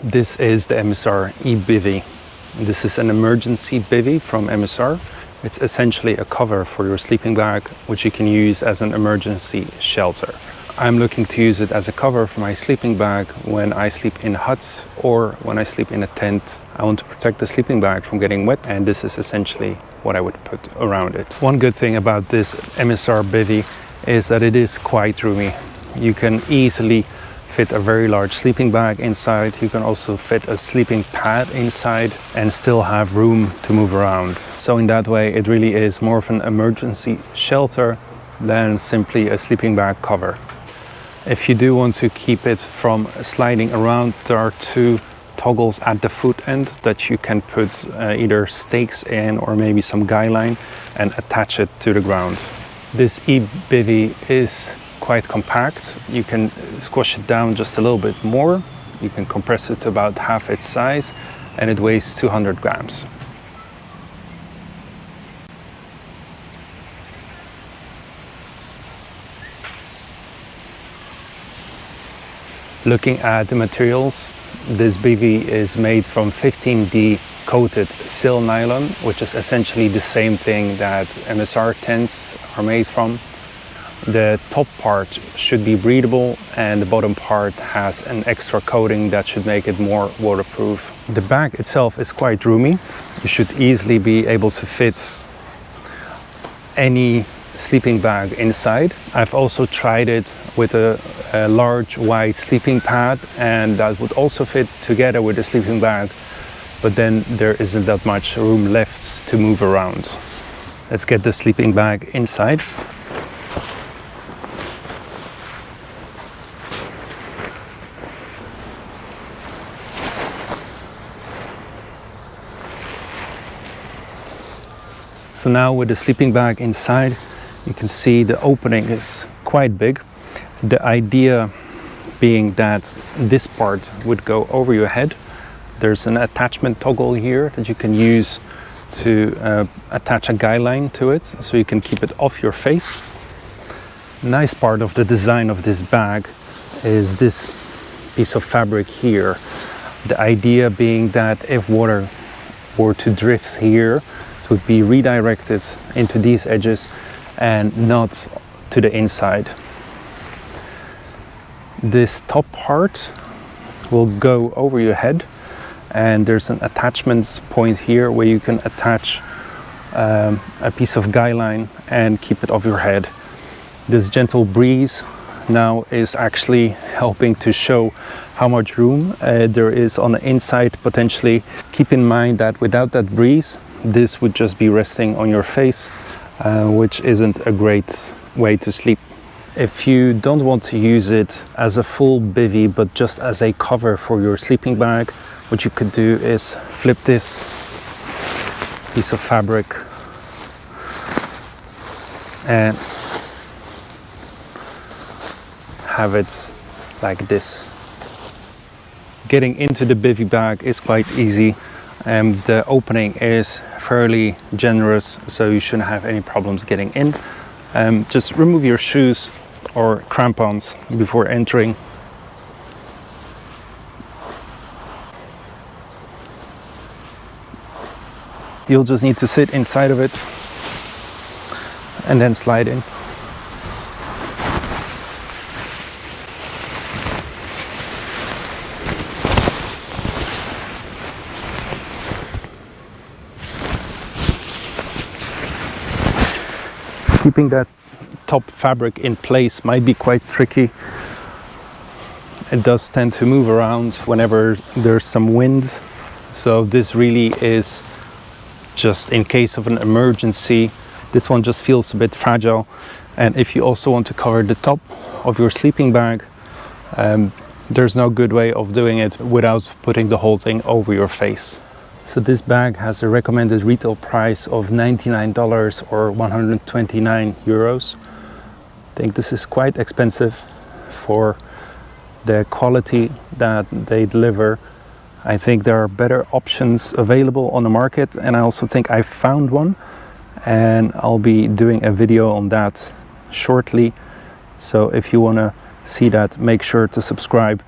This is the MSR E-BIVY. This is an emergency bivy from MSR. It's essentially a cover for your sleeping bag, which you can use as an emergency shelter. I'm looking to use it as a cover for my sleeping bag when I sleep in huts or when I sleep in a tent. I want to protect the sleeping bag from getting wet, and this is essentially what I would put around it. One good thing about this MSR bivy is that it is quite roomy. You can easily fit a very large sleeping bag inside. You can also fit a sleeping pad inside and still have room to move around. So in that way, it really is more of an emergency shelter than simply a sleeping bag cover. If you do want to keep it from sliding around, there are two toggles at the foot end that you can put either stakes in or maybe some guy line and attach it to the ground. This E-BIVY is quite compact. You can squash it down just a little bit more. You can compress it to about half its size, and it weighs 200 grams. Looking at the materials, this bivy is made from 15D coated sil nylon, which is essentially the same thing that MSR tents are made from. The top part should be breathable, and the bottom part has an extra coating that should make it more waterproof. The bag itself is quite roomy. You should easily be able to fit any sleeping bag inside. I've also tried it with a large wide sleeping pad, and that would also fit together with the sleeping bag, but then there isn't that much room left to move around. Let's get the sleeping bag inside. So now with the sleeping bag inside, you can see the opening is quite big. The idea being that this part would go over your head. There's an attachment toggle here that you can use to attach a guy line to it, so you can keep it off your face. Nice part of the design of this bag is this piece of fabric here. The idea being that if water were to drift here, it would be redirected into these edges and not to the inside. This top part will go over your head, and there's an attachment point here where you can attach a piece of guy line and keep it off your head. This gentle breeze now is actually helping to show how much room there is on the inside potentially. Keep in mind that without that breeze, this would just be resting on your face, which isn't a great way to sleep. If you don't want to use it as a full bivy, but just as a cover for your sleeping bag, what you could do is flip this piece of fabric and have it like this. Getting into the bivy bag is quite easy, and the opening is fairly generous, so you shouldn't have any problems getting in. Just remove your shoes or crampons before entering. You'll just need to sit inside of it and then slide in. Keeping that top fabric in place might be quite tricky. It does tend to move around whenever there's some wind, so this really is just in case of an emergency. This one just feels a bit fragile, and if you also want to cover the top of your sleeping bag, there's no good way of doing it without putting the whole thing over your face. So this bag has a recommended retail price of $99 or 129 euros. I think this is quite expensive for the quality that they deliver. I think there are better options available on the market, and I also think I found one, and I'll be doing a video on that shortly. So if you want to see that, make sure to subscribe.